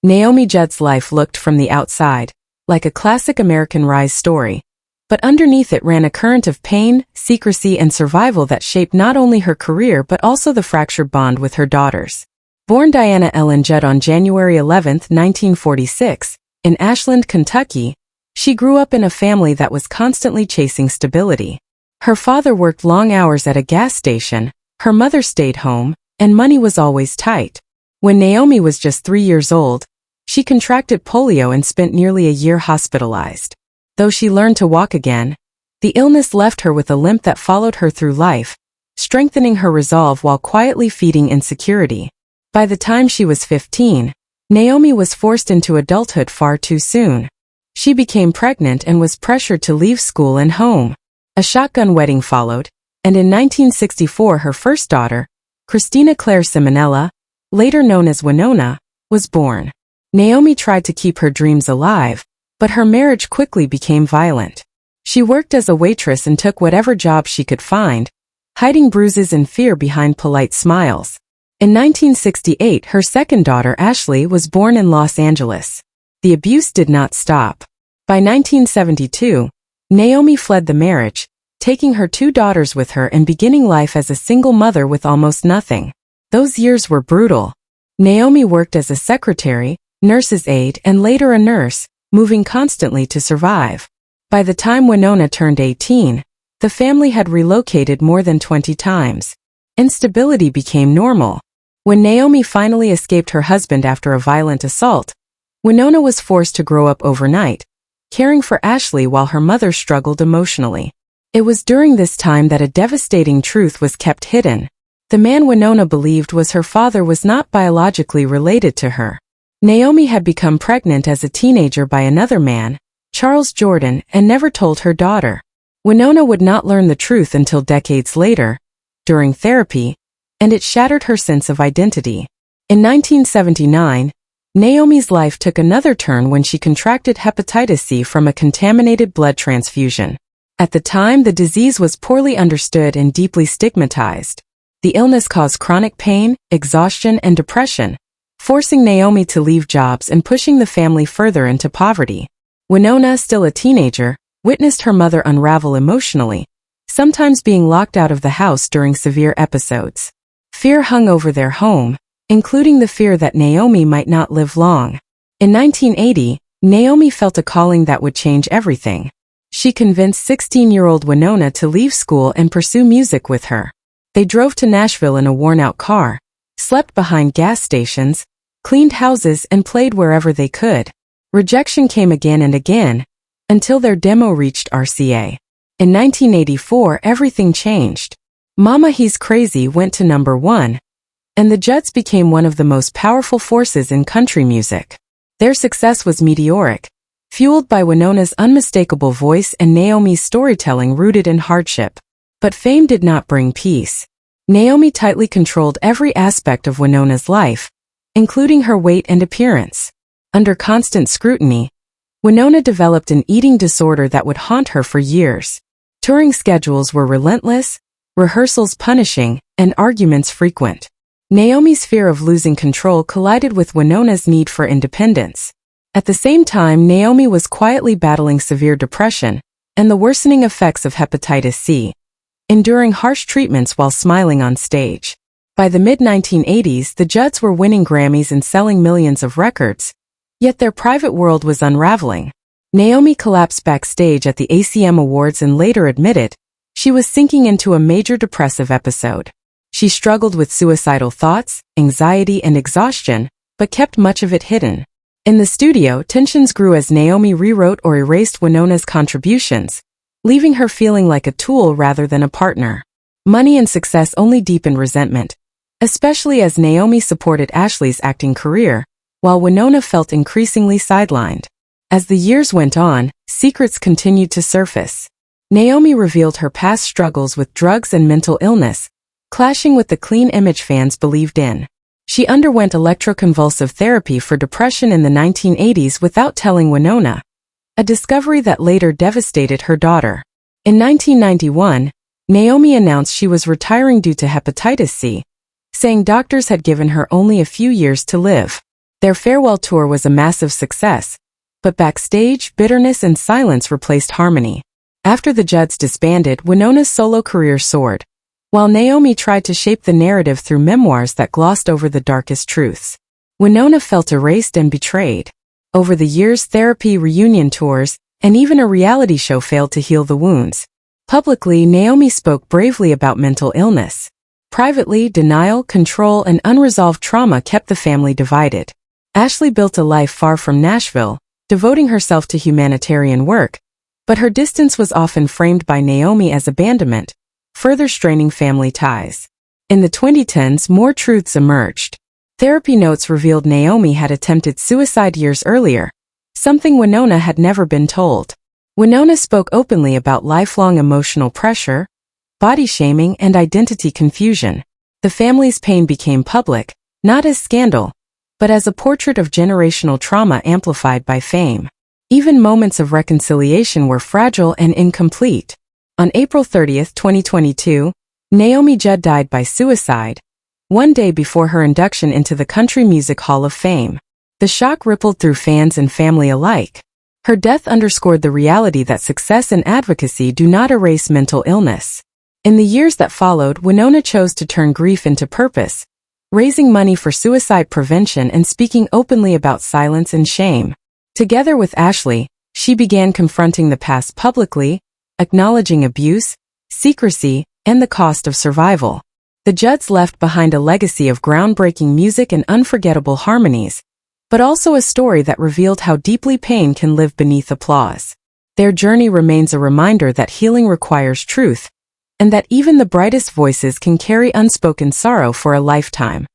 Naomi Judds' life looked from the outside like a classic American rise story, but underneath it ran a current of pain, secrecy, and survival that shaped not only her career but also the fractured bond with her daughters. Born Diana Ellen Judd on January 11, 1946, in Ashland, Kentucky, she grew up in a family that was constantly chasing stability. Her father worked long hours at a gas station, her mother stayed home, and money was always tight. When Naomi was just 3 years old, she contracted polio and spent nearly a year hospitalized. Though she learned to walk again, the illness left her with a limp that followed her through life, strengthening her resolve while quietly feeding insecurity. By the time she was 15, Naomi was forced into adulthood far too soon. She became pregnant and was pressured to leave school and home. A shotgun wedding followed, and in 1964 her first daughter, Christina Claire Simonella, later known as Wynonna, was born. Naomi tried to keep her dreams alive, but her marriage quickly became violent. She worked as a waitress and took whatever job she could find, hiding bruises and fear behind polite smiles. In 1968, her second daughter, Ashley, was born in Los Angeles. The abuse did not stop. By 1972, Naomi fled the marriage, taking her 2 daughters with her and beginning life as a single mother with almost nothing. Those years were brutal. Naomi worked as a secretary, nurse's aide, and later a nurse, moving constantly to survive. By the time Wynonna turned 18, the family had relocated more than 20 times. Instability became normal. When Naomi finally escaped her husband after a violent assault, Wynonna was forced to grow up overnight, caring for Ashley while her mother struggled emotionally. It was during this time that a devastating truth was kept hidden. The man Wynonna believed was her father was not biologically related to her. Naomi had become pregnant as a teenager by another man, Charles Jordan, and never told her daughter. Wynonna would not learn the truth until decades later, during therapy, and it shattered her sense of identity. In 1979, Naomi's life took another turn when she contracted hepatitis C from a contaminated blood transfusion. At the time, the disease was poorly understood and deeply stigmatized. The illness caused chronic pain, exhaustion, and depression, forcing Naomi to leave jobs and pushing the family further into poverty. Wynonna, still a teenager, witnessed her mother unravel emotionally, sometimes being locked out of the house during severe episodes. Fear hung over their home, including the fear that Naomi might not live long. In 1980, Naomi felt a calling that would change everything. She convinced 16-year-old Wynonna to leave school and pursue music with her. They drove to Nashville in a worn-out car, slept behind gas stations, cleaned houses, and played wherever they could. Rejection came again and again, until their demo reached RCA. In 1984, everything changed. Mama He's Crazy went to #1, and the Judds became one of the most powerful forces in country music. Their success was meteoric, fueled by Wynonna's unmistakable voice and Naomi's storytelling rooted in hardship. But fame did not bring peace. Naomi tightly controlled every aspect of Wynonna's life, including her weight and appearance. Under constant scrutiny, Wynonna developed an eating disorder that would haunt her for years. Touring schedules were relentless, rehearsals punishing, and arguments frequent. Naomi's fear of losing control collided with Wynonna's need for independence. At the same time, Naomi was quietly battling severe depression and the worsening effects of hepatitis C, enduring harsh treatments while smiling on stage. By the mid-1980s, the Judds were winning Grammys and selling millions of records, yet their private world was unraveling. Naomi collapsed backstage at the ACM Awards and later admitted she was sinking into a major depressive episode. She struggled with suicidal thoughts, anxiety, and exhaustion, but kept much of it hidden. In the studio, tensions grew as Naomi rewrote or erased Wynonna's contributions, leaving her feeling like a tool rather than a partner. Money and success only deepened resentment, especially as Naomi supported Ashley's acting career, while Wynonna felt increasingly sidelined. As the years went on, secrets continued to surface. Naomi revealed her past struggles with drugs and mental illness, clashing with the clean image fans believed in. She underwent electroconvulsive therapy for depression in the 1980s without telling Wynonna, a discovery that later devastated her daughter. In 1991, Naomi announced she was retiring due to hepatitis C, saying doctors had given her only a few years to live. Their farewell tour was a massive success, but backstage, bitterness and silence replaced harmony. After the Judds disbanded, Wynonna's solo career soared, while Naomi tried to shape the narrative through memoirs that glossed over the darkest truths. Wynonna felt erased and betrayed. Over the years, therapy, reunion tours, and even a reality show failed to heal the wounds. Publicly, Naomi spoke bravely about mental illness. Privately, denial, control, and unresolved trauma kept the family divided. Ashley built a life far from Nashville, devoting herself to humanitarian work, but her distance was often framed by Naomi as abandonment, further straining family ties. In the 2010s, more truths emerged. Therapy notes revealed Naomi had attempted suicide years earlier, something Wynonna had never been told. Wynonna spoke openly about lifelong emotional pressure, body shaming, and identity confusion. The family's pain became public, not as scandal, but as a portrait of generational trauma amplified by fame. Even moments of reconciliation were fragile and incomplete. On April 30, 2022, Naomi Judd died by suicide, one day before her induction into the Country Music Hall of Fame. The shock rippled through fans and family alike. Her death underscored the reality that success and advocacy do not erase mental illness. In the years that followed, Wynonna chose to turn grief into purpose, raising money for suicide prevention and speaking openly about silence and shame. Together with Ashley, she began confronting the past publicly, acknowledging abuse, secrecy, and the cost of survival. The Judds left behind a legacy of groundbreaking music and unforgettable harmonies, but also a story that revealed how deeply pain can live beneath applause. Their journey remains a reminder that healing requires truth, and that even the brightest voices can carry unspoken sorrow for a lifetime.